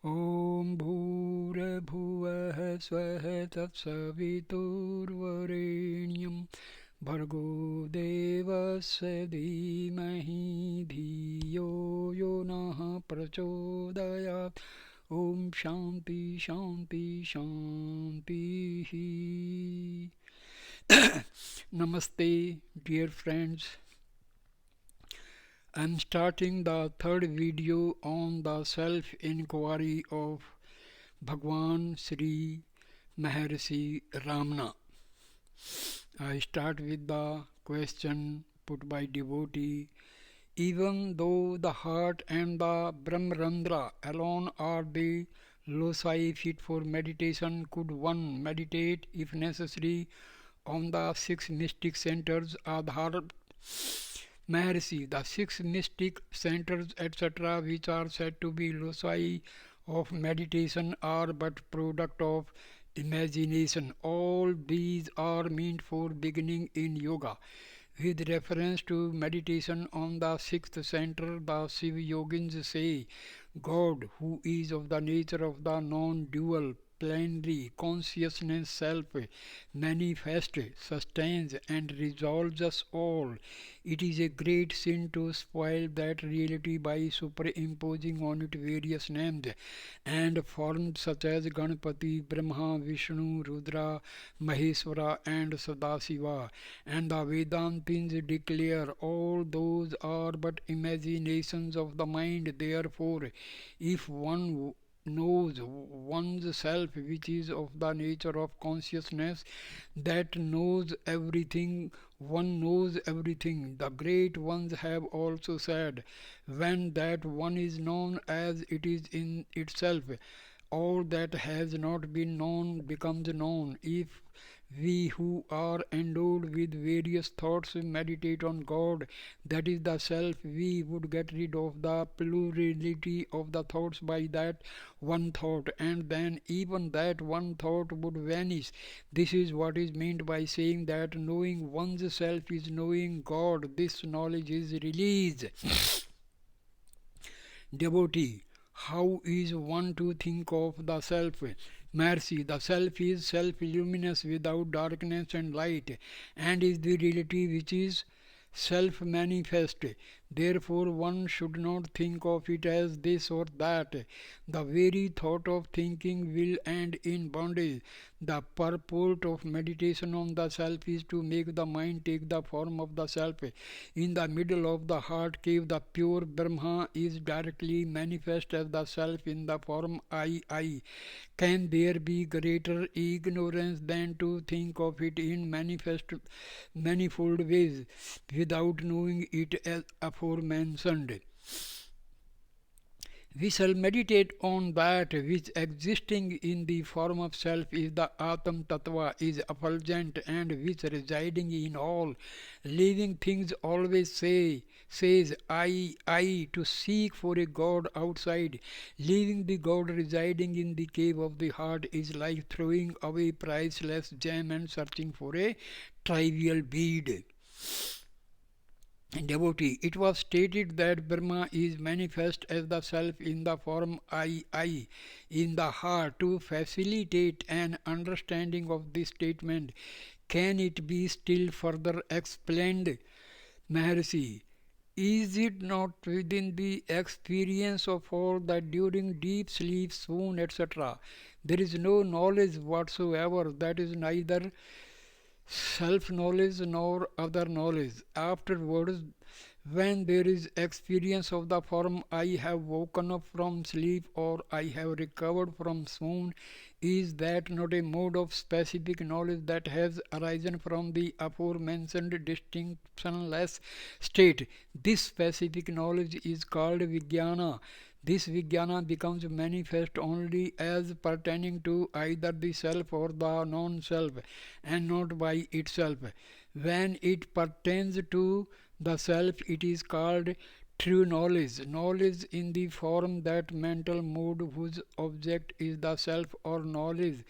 ॐ भूर्भुवः स्वः तत्सवितुर्वरेण्यं भर्गो देवस्य धीमहि धियो यो नः प्रचोदयात् ॐ शान्ति शान्ति शान्तिः. Namaste, dear friends. I am starting the third video on the self-inquiry of Bhagwan Sri Maharshi Ramana. I start with the question put by devotee. Even though the heart and the Brahmarandra alone are the loci fit for meditation, could one meditate, if necessary, on the six mystic centers Adhar Maharshi, the six mystic centers, etc., which are said to be loci of meditation, are but product of imagination. All these are meant for beginning in yoga. With reference to meditation on the sixth center, the Shiv Yogins say, God, who is of the nature of the non-dual, plenary consciousness self, manifest, sustains and resolves us all. It is a great sin to spoil that reality by superimposing on it various names and forms such as Ganpati, Brahma, Vishnu, Rudra, Maheshwara and Sadasiva. And the Vedantins declare all those are but imaginations of the mind. Therefore, if one knows one's self, which is of the nature of consciousness, that knows everything, one knows everything. The great ones have also said, when that one is known as it is in itself, all that has not been known becomes known. If we who are endowed with various thoughts meditate on God, that is the self, we would get rid of the plurality of the thoughts by that one thought, and then even that one thought would vanish. This is what is meant by saying that knowing one's self is knowing God. This knowledge is released. Devotee, how is one to think of the self? Mercy, the self is self-luminous without darkness and light, and is the reality which is self-manifest. Therefore one should not think of it as this or that. The very thought of thinking will end in bondage. The purport of meditation on the self is to make the mind take the form of the self. In the middle of the heart cave, the pure Brahma is directly manifest as the self in the form I. Can there be greater ignorance than to think of it in manifold ways without knowing it as aforementioned? We shall meditate on that which existing in the form of self is the Atma Tattva, is effulgent, and which residing in all living things always says I, to seek for a God outside. Leaving the God residing in the cave of the heart is like throwing away priceless gem and searching for a trivial bead. Devotee, it was stated that Brahma is manifest as the self in the form I in the heart. To facilitate an understanding of this statement, can it be still further explained? Maharshi, is it not within the experience of all that during deep sleep, swoon, etc., there is no knowledge whatsoever, that is neither self-knowledge nor other knowledge? Afterwards, when there is experience of the form I have woken up from sleep or I have recovered from swoon, is that not a mode of specific knowledge that has arisen from the aforementioned distinctionless state? This specific knowledge is called Vijnana. This Vijnana becomes manifest only as pertaining to either the self or the non-self, and not by itself. When it pertains to the self, it is called true knowledge. Knowledge in the form that mental mode whose object is the self, or knowledge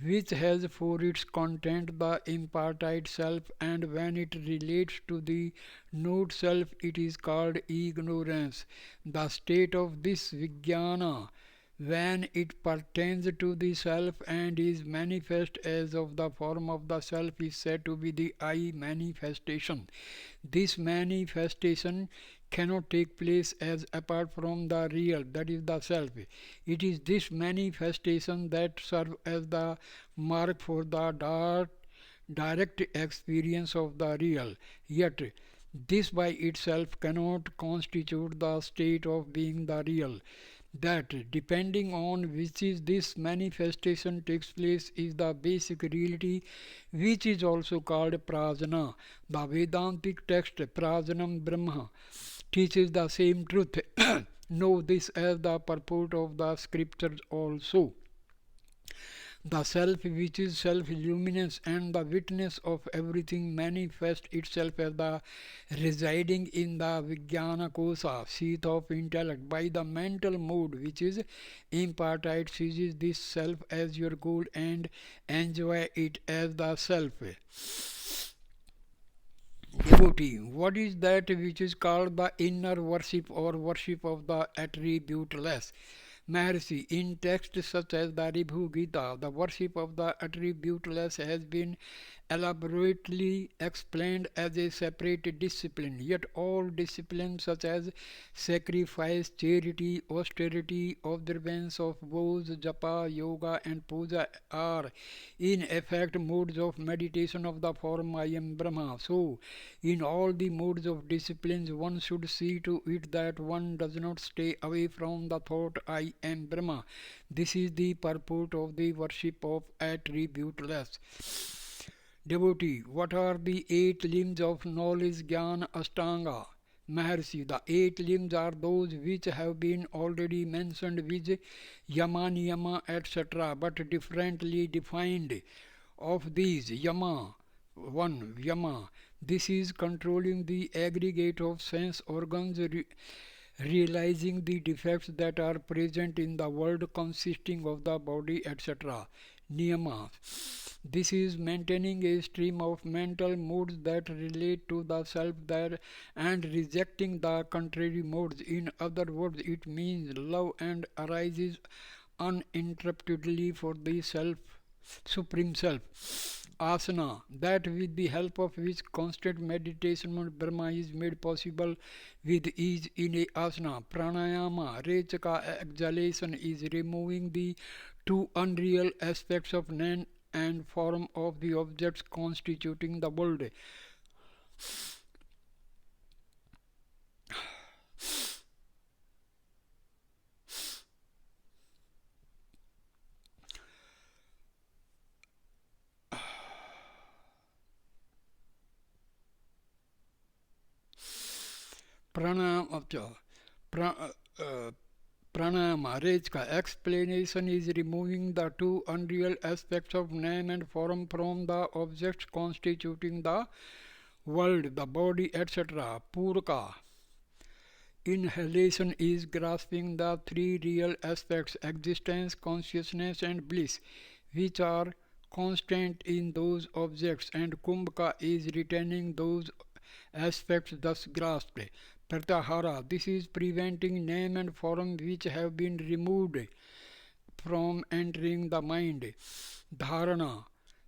which has for its content the impartite self, and when it relates to the not self, it is called ignorance. The state of this Vijnana when it pertains to the self and is manifest as of the form of the self, is said to be the I manifestation. This manifestation cannot take place as apart from the real, that is the self. It is this manifestation that serves as the mark for the direct experience of the real. Yet, this by itself cannot constitute the state of being the real. That, depending on which is this manifestation takes place, is the basic reality, which is also called prajna. The Vedantic text Prajanam Brahma teaches the same truth. Know this as the purport of the scriptures also. The self, which is self-luminous and the witness of everything, manifests itself as the residing in the Vijnana Kosa, seat of intellect. By the mental mode which is impartite, seizes this self as your goal and enjoy it as the self. Devotee, what is that which is called the inner worship or worship of the attributeless? Maharshi, in texts such as the Ribhu Gita, the worship of the attributeless has been elaborately explained as a separate discipline. Yet all disciplines such as sacrifice, charity, austerity, observance of vows, japa, yoga and puja are in effect modes of meditation of the form I am Brahma. So, in all the modes of disciplines, one should see to it that one does not stay away from the thought I am Brahma. This is the purport of the worship of attributeless. Devotee, what are the 8 limbs of knowledge, Jnana, Ashtanga? Maharshi, the 8 limbs are those which have been already mentioned, with Yama, Niyama, etc., but differently defined. Of these, Yama, 1. Yama, this is controlling the aggregate of sense organs, realizing the defects that are present in the world consisting of the body, etc. Niyama, this is maintaining a stream of mental modes that relate to the self there and rejecting the contrary modes. In other words, it means love and arises uninterruptedly for the self, supreme self. Asana, that with the help of which constant meditation on Brahma is made possible with ease in a asana. Pranayama, Rechaka, exhalation, is removing the two unreal aspects of name and form of the objects constituting the world. Pranayama, Rechka, explanation is removing the two unreal aspects of name and form from the objects constituting the world, the body, etc. Purka, inhalation is grasping the three real aspects, existence, consciousness and bliss, which are constant in those objects, and Kumbhaka is retaining those aspects thus grasped. Pratyahara, this is preventing name and form which have been removed from entering the mind. Dharana,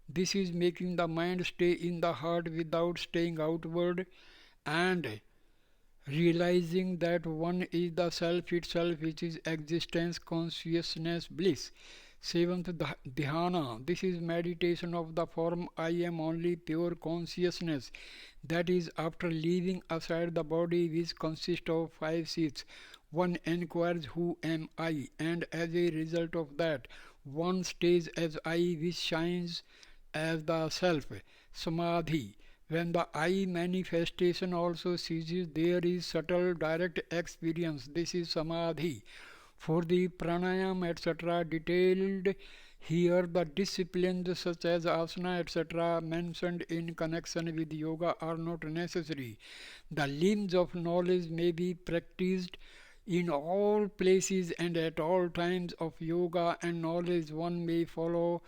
this is making the mind stay in the heart without staying outward and realizing that one is the self itself, which is existence, consciousness, bliss. Seventh, dhyana, this is meditation of the form I am only pure consciousness, that is after leaving aside the body which consists of 5 seats. One inquires who am I, and as a result of that one stays as I, which shines as the self. Samadhi, when the I manifestation also ceases, there is subtle direct experience. This is samadhi. For the pranayam, etc., detailed here, the disciplines such as asana, etc., mentioned in connection with yoga are not necessary. The limbs of knowledge may be practiced in all places and at all times of yoga and knowledge. One may follow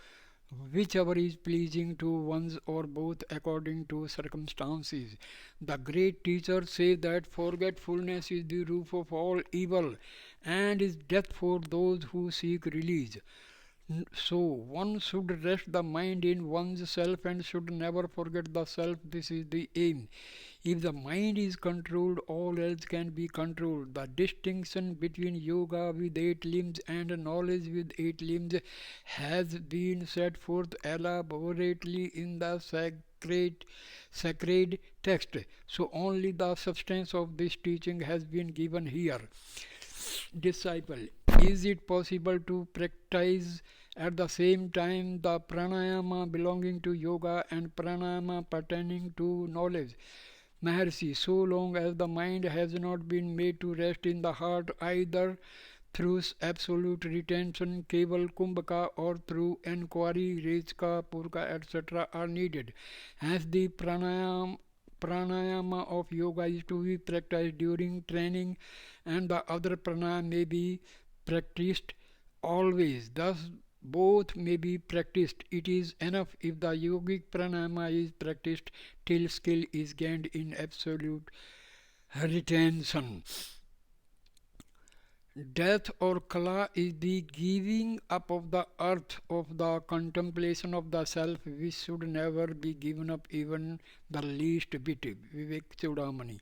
whichever is pleasing to one's or both according to circumstances. The great teachers say that forgetfulness is the root of all evil and is death for those who seek release. So one should rest the mind in one's self and should never forget the self. This is the aim. If the mind is controlled, all else can be controlled. The distinction between yoga with 8 limbs and knowledge with 8 limbs has been set forth elaborately in the sacred text. So only the substance of this teaching has been given here. Disciple, is it possible to practice at the same time the pranayama belonging to yoga and pranayama pertaining to knowledge? Maharshi, so long as the mind has not been made to rest in the heart either through absolute retention, keval kumbhaka, or through enquiry, rejka, purka, etc. are needed. Hence the pranayama of yoga is to be practiced during training and the other pranayama may be practiced always. Thus both may be practiced. It is enough if the yogic pranayama is practiced till skill is gained in absolute retention. Death or kala is the giving up of the earth, of the contemplation of the self, which should never be given up even the least bit. Vivek Chudamani.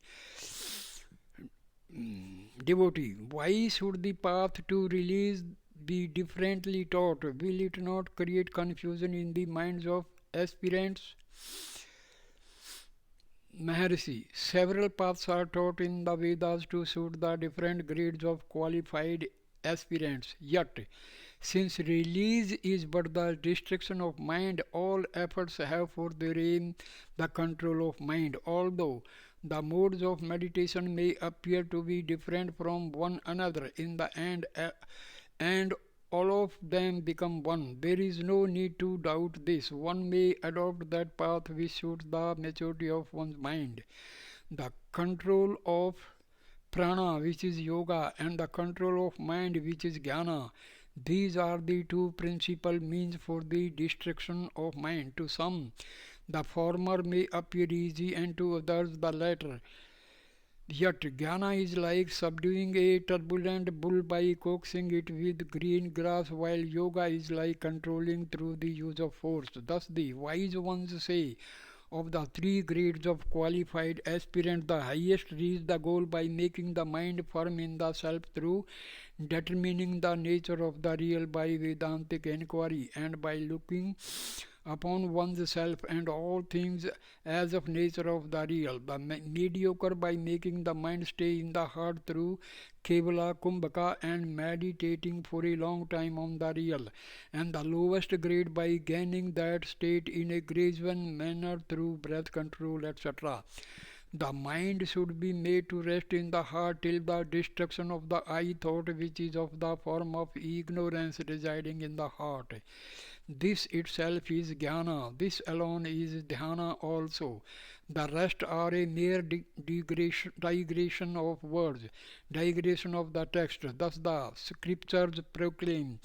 Devotee, why should the path to release be differently taught? Will it not create confusion in the minds of aspirants? Maharshi, several paths are taught in the Vedas to suit the different grades of qualified aspirants. Yet, since release is but the destruction of mind, all efforts have for their aim the control of mind. Although the modes of meditation may appear to be different from one another, in the end, and all of them become one. There is no need to doubt this. One may adopt that path which suits the maturity of one's mind. The control of prana, which is yoga, and the control of mind, which is jnana. These are the two principal means for the destruction of mind. To some, the former may appear easy, and to others, the latter. Yet jnana is like subduing a turbulent bull by coaxing it with green grass, while yoga is like controlling through the use of force. Thus the wise ones say, of the three grades of qualified aspirant, the highest reach the goal by making the mind firm in the self through determining the nature of the real by Vedantic inquiry, and by looking upon one's self and all things as of nature of the real. The mediocre by making the mind stay in the heart through kevala kumbhaka and meditating for a long time on the real, and the lowest grade by gaining that state in a gradual manner through breath control, etc. The mind should be made to rest in the heart till the destruction of the I thought, which is of the form of ignorance residing in the heart. This itself is jnana. This alone is dhyana also. The rest are a mere digression of words, digression of the text. Thus the scriptures proclaim.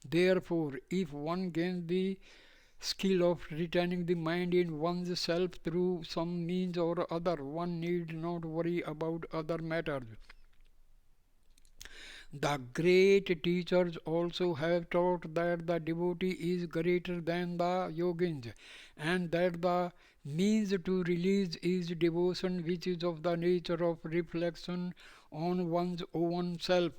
Therefore, if one gains the skill of retaining the mind in one's self through some means or other, one need not worry about other matters. The great teachers also have taught that the devotee is greater than the yogins, and that the means to release is devotion, which is of the nature of reflection on one's own self.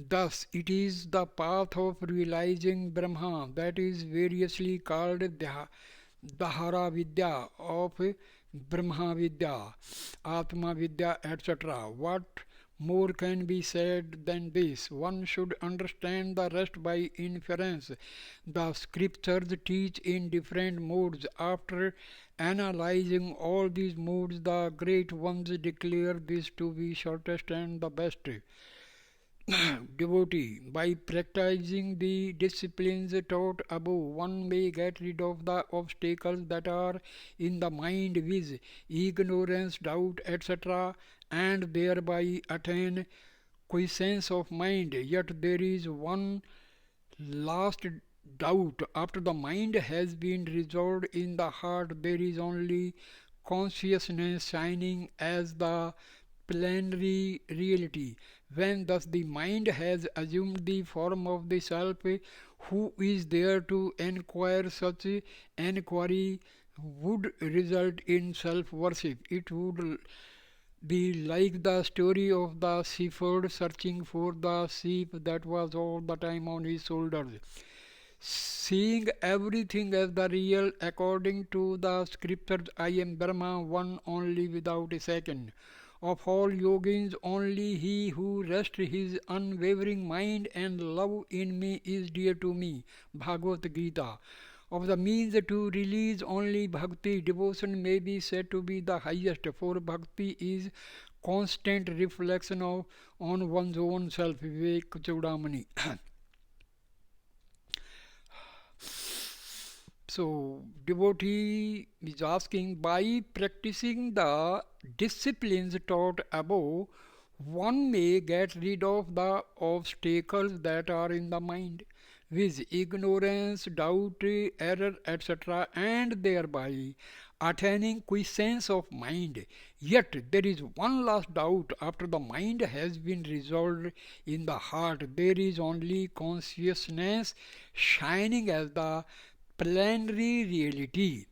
Thus, it is the path of realizing Brahma that is variously called Dahara Vidya, of Brahma Vidya, Atma Vidya, etc. What more can be said than this? One should understand the rest by inference. The scriptures teach in different modes. After analyzing all these modes, the great ones declare this to be shortest and the best. Devotee, by practicing the disciplines taught above, one may get rid of the obstacles that are in the mind, viz., ignorance, doubt, etc., and thereby attain quiescence of mind. Yet there is one last doubt after the mind has been resolved in the heart, there is only consciousness shining as the plenary reality. When thus the mind has assumed the form of the self, who is there to enquire? Such enquiry would result in self worship. It would be like the story of the shepherd searching for the sheep that was all the time on his shoulders, seeing everything as the real according to the scriptures. I am Brahma, one only without a second. Of all yogins, only he who rests his unwavering mind and love in me is dear to me. Bhagavad Gita. Of the means to release, only bhakti, devotion, may be said to be the highest, for bhakti is constant reflection on one's own self. Vivek Chudamani. So, devotee is asking, by practicing the disciplines taught above, one may get rid of the obstacles that are in the mind, with ignorance, doubt, error, etc., and thereby attaining quiescence of mind. Yet there is one last doubt. After the mind has been resolved in the heart, there is only consciousness shining as the plenary reality.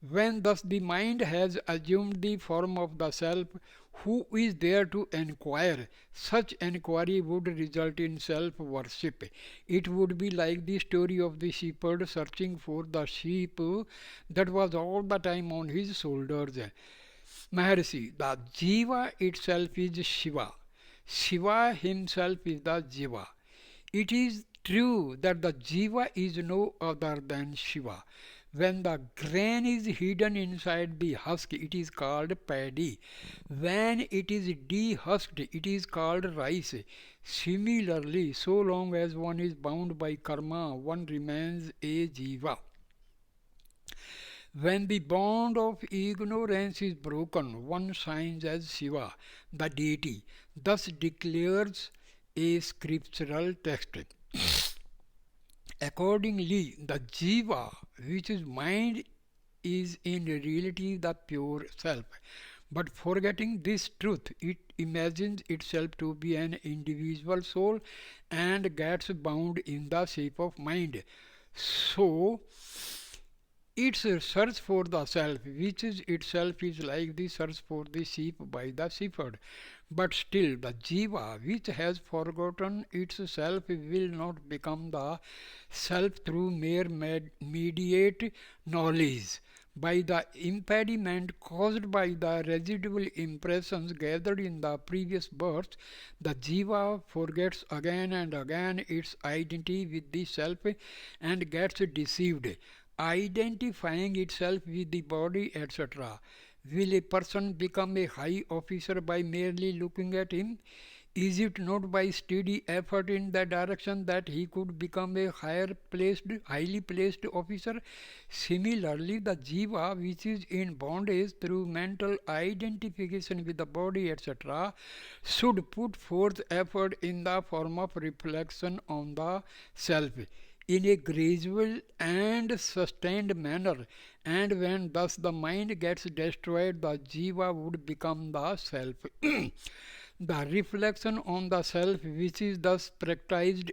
When thus the mind has assumed the form of the self, who is there to enquire? Such enquiry would result in self-worship. It would be like the story of the shepherd searching for the sheep that was all the time on his shoulders. Maharshi, the Jiva itself is Shiva. Shiva himself is the Jiva. It is true that the Jiva is no other than Shiva. When the grain is hidden inside the husk, it is called paddy. When it is dehusked, it is called rice. Similarly, so long as one is bound by karma, one remains a Jiva. When the bond of ignorance is broken, one shines as Shiva, the deity. Thus declares a scriptural text. Accordingly, the Jiva, which is mind, is in reality the pure self. But forgetting this truth, it imagines itself to be an individual soul and gets bound in the shape of mind. So, its search for the self, which is itself, is like the search for the sheep by the shepherd. But still, the Jiva, which has forgotten its self, will not become the self through mere mediate knowledge. By the impediment caused by the residual impressions gathered in the previous births, the Jiva forgets again and again its identity with the self and gets deceived, identifying itself with the body, etc. Will a person become a high officer by merely looking at him? Is it not by steady effort in that direction that he could become a highly placed officer? Similarly, the Jiva, which is in bondage through mental identification with the body, etc., should put forth effort in the form of reflection on the self in a gradual and sustained manner, and when thus the mind gets destroyed, the Jiva would become the self. The reflection on the self, which is thus practiced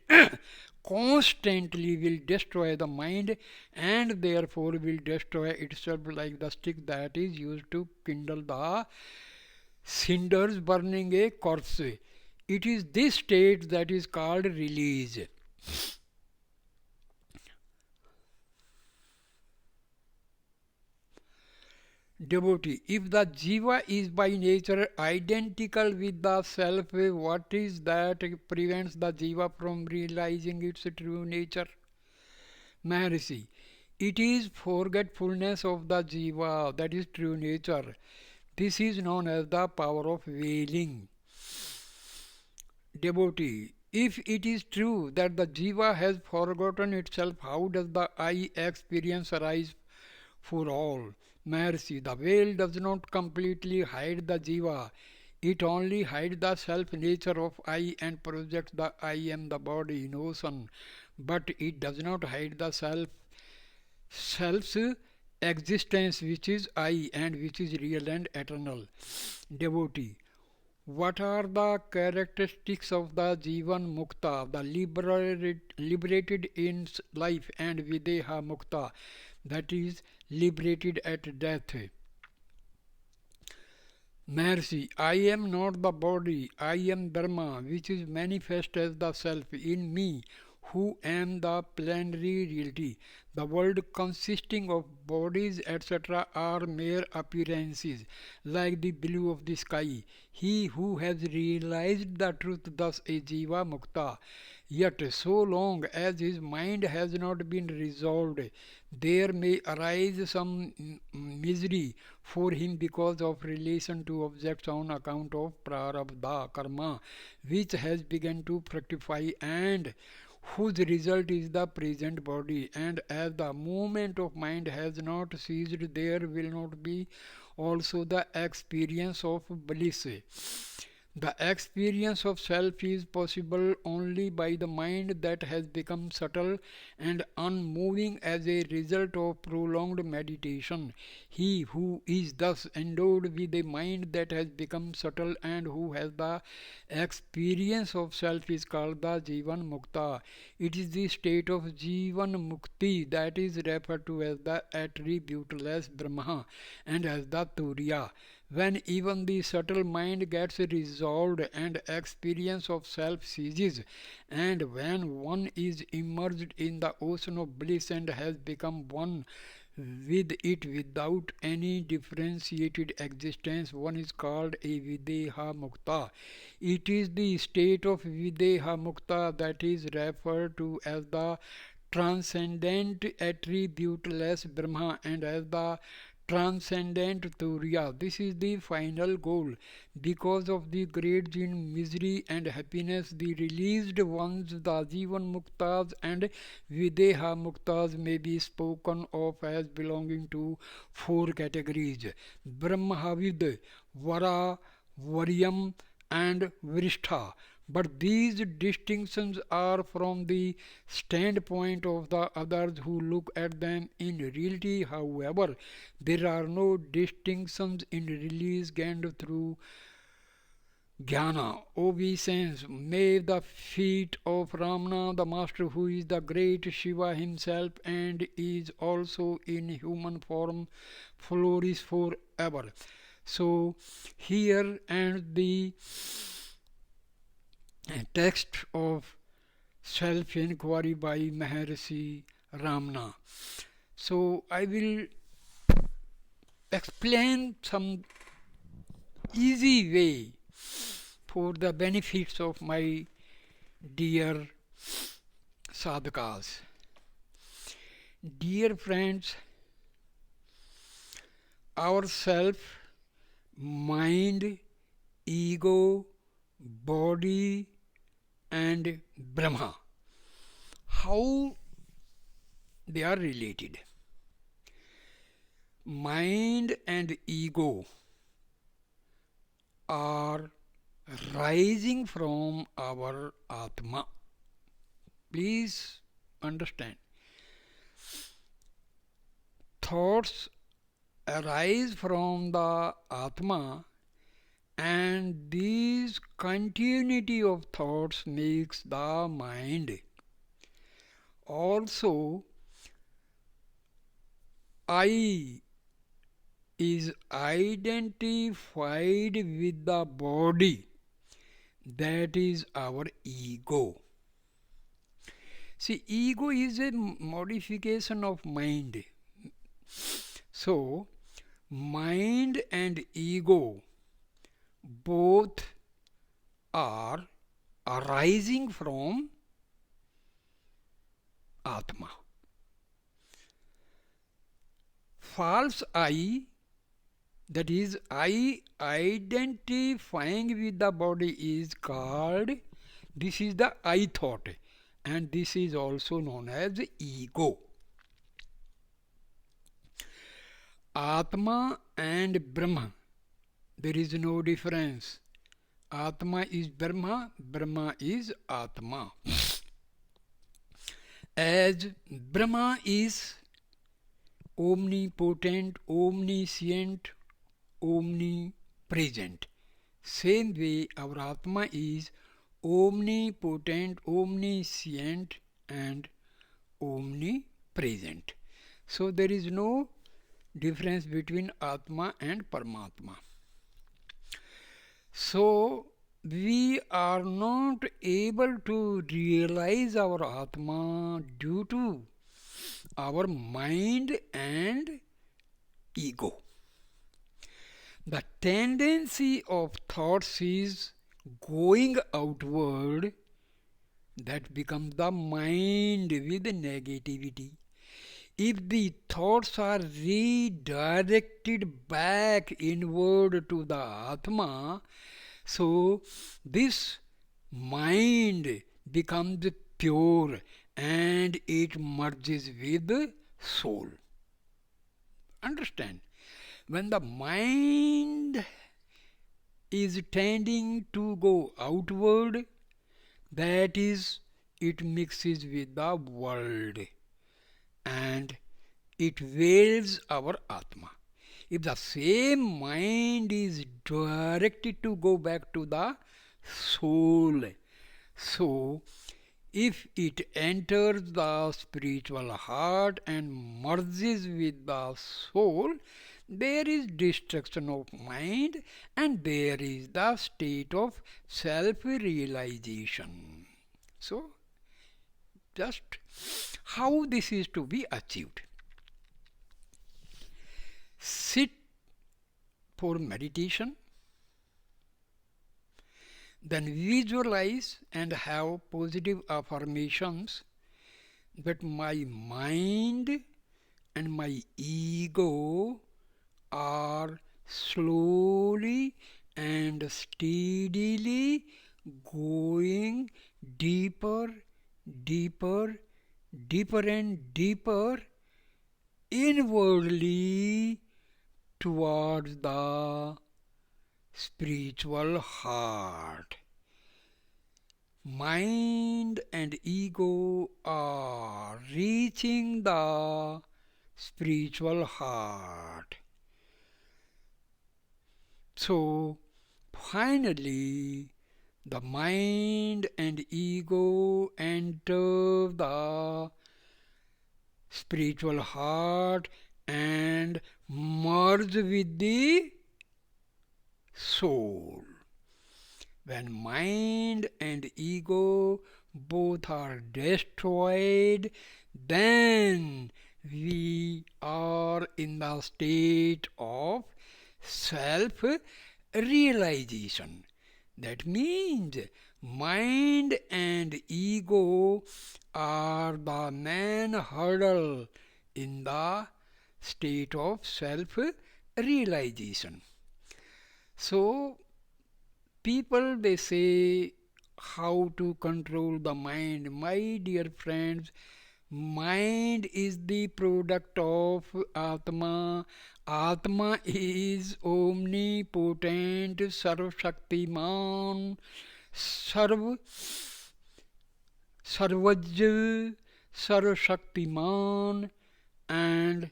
constantly, will destroy the mind and therefore will destroy itself, like the stick that is used to kindle the cinders burning a corpse. It is this state that is called release. Devotee, if the Jiva is by nature identical with the self, what is that prevents the Jiva from realizing its true nature? Maharshi, it is forgetfulness of the Jiva, that is true nature. This is known as the power of veiling. Devotee, if it is true that the Jiva has forgotten itself, how does the I experience arise for all? Maharshi, the veil does not completely hide the Jiva. It only hides the self-nature of I and projects the I am the body notion, but it does not hide the self's existence, which is I and which is real and eternal. Devotee. What are the characteristics of the Jivan Mukta, the liberated in life, and Videha Mukta, that is liberated at death? Mercy, I am not the body, I am Dharma, which is manifest as the self in me, who am the plenary reality. The world consisting of bodies, etc., are mere appearances, like the blue of the sky. He who has realized the truth thus is Jiva Mukta. Yet, so long as his mind has not been resolved, there may arise some misery for him because of relation to objects on account of prarabdha karma, which has begun to fructify and whose result is the present body. And as the movement of mind has not ceased, there will not be also the experience of bliss. The experience of self is possible only by the mind that has become subtle and unmoving as a result of prolonged meditation. He who is thus endowed with a mind that has become subtle and who has the experience of self is called the Jivan Mukta. It is the state of Jivan Mukti that is referred to as the attributeless Brahma and as the Turiya. When even the subtle mind gets resolved and experience of self ceases, and when one is immersed in the ocean of bliss and has become one with it without any differentiated existence, one is called a Videha Mukta. It is the state of Videha Mukta that is referred to as the transcendent attributeless Brahma and as the transcendent Turiya. This is the final goal. Because of the grades in misery and happiness, the released ones, the Jivan Muktas and Videha Muktas, may be spoken of as belonging to four categories: Brahmavid, Vara, Varyam, and Vrishta. But these distinctions are from the standpoint of the others who look at them. In reality, however, there are no distinctions in release gained through jnana. Obeisance. May the feet of Ramana, the Master, who is the great Shiva himself and is also in human form, flourish forever. So, here and the text of Self-Enquiry by Maharshi Ramana. So I will explain some easy way for the benefits of my dear sadhakas. Dear friends, our self, mind, ego, body, and Brahma, how they are related. Mind and ego are rising from our Atma. Please understand. Thoughts arise from the Atma, and this continuity of thoughts makes the mind. Also, I is identified with the body, that is our ego. See, ego is a modification of mind. So, mind and ego both are arising from Atma. False I, that is I identifying with the body, is called, this is the I thought, and this is also known as ego. Atma and Brahma, there is no difference. Atma is Brahma, Brahma is Atma. As Brahma is omnipotent, omniscient, omnipresent, same way our Atma is omnipotent, omniscient and omnipresent. So there is no difference between Atma and Paramatma. So we are not able to realize our Atma due to our mind and ego. The tendency of thoughts is going outward, that becomes the mind with negativity. If the thoughts are redirected back inward to the Atma, so this mind becomes pure and it merges with soul. Understand? When the mind is tending to go outward, that is, it mixes with the world and it veils our Atma. If the same mind is directed to go back to the soul, so if it enters the spiritual heart and merges with the soul, there is destruction of mind and there is the state of self-realization. So, just how this is to be achieved. Sit for meditation, then visualize and have positive affirmations that my mind and my ego are slowly and steadily going deeper, deeper, deeper and deeper inwardly towards the spiritual heart. Mind and ego are reaching the spiritual heart. So, finally, the mind and ego enter the spiritual heart and merge with the soul. When mind and ego both are destroyed, then we are in the state of self-realization. That means mind and ego are the main hurdle in the state of self-realization. So, people they say how to control the mind. My dear friends, mind is the product of Atma. Atma is omnipotent, sarvashaktiman, sarvajya, sarvashaktiman and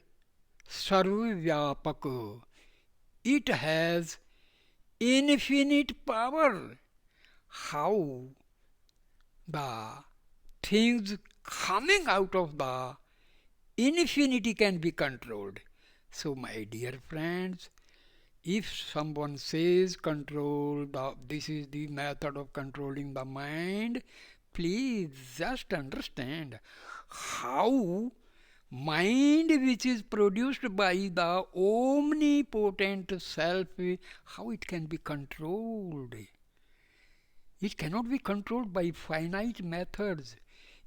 sarvvyapaka. It has infinite power. How the things coming out of the infinity can be controlled. So, my dear friends, if someone says this is the method of controlling the mind, please just understand how mind which is produced by the omnipotent self, how it can be controlled. It cannot be controlled by finite methods.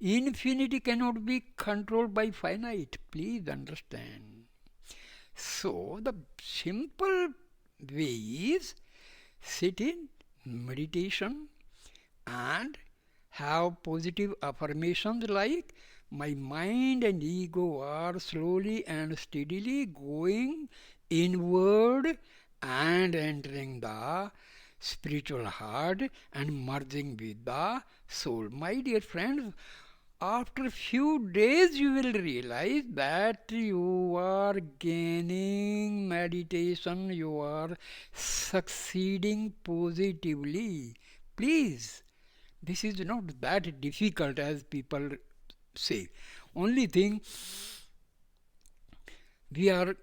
Infinity cannot be controlled by finite. Please understand. So, the simple way is sit in meditation and have positive affirmations like my mind and ego are slowly and steadily going inward and entering the spiritual heart and merging with the soul. My dear friends, after few days you will realize that you are gaining meditation, you are succeeding positively. Please, this is not that difficult as people say. Only thing, we are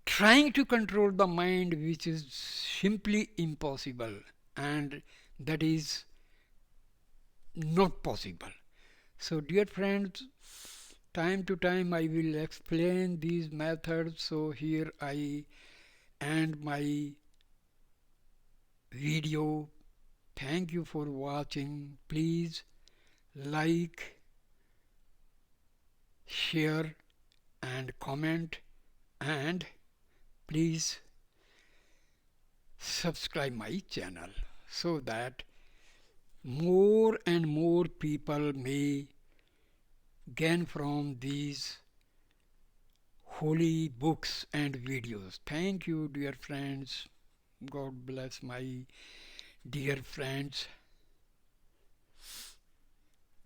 trying to control the mind, which is simply impossible, and that is not possible. So, dear friends, time to time I will explain these methods. So, here I end my video. Thank you for watching. Please like, share, and comment, and please subscribe my channel so that more and more people may gain from these holy books and videos. Thank you, dear friends. God bless my dear friends.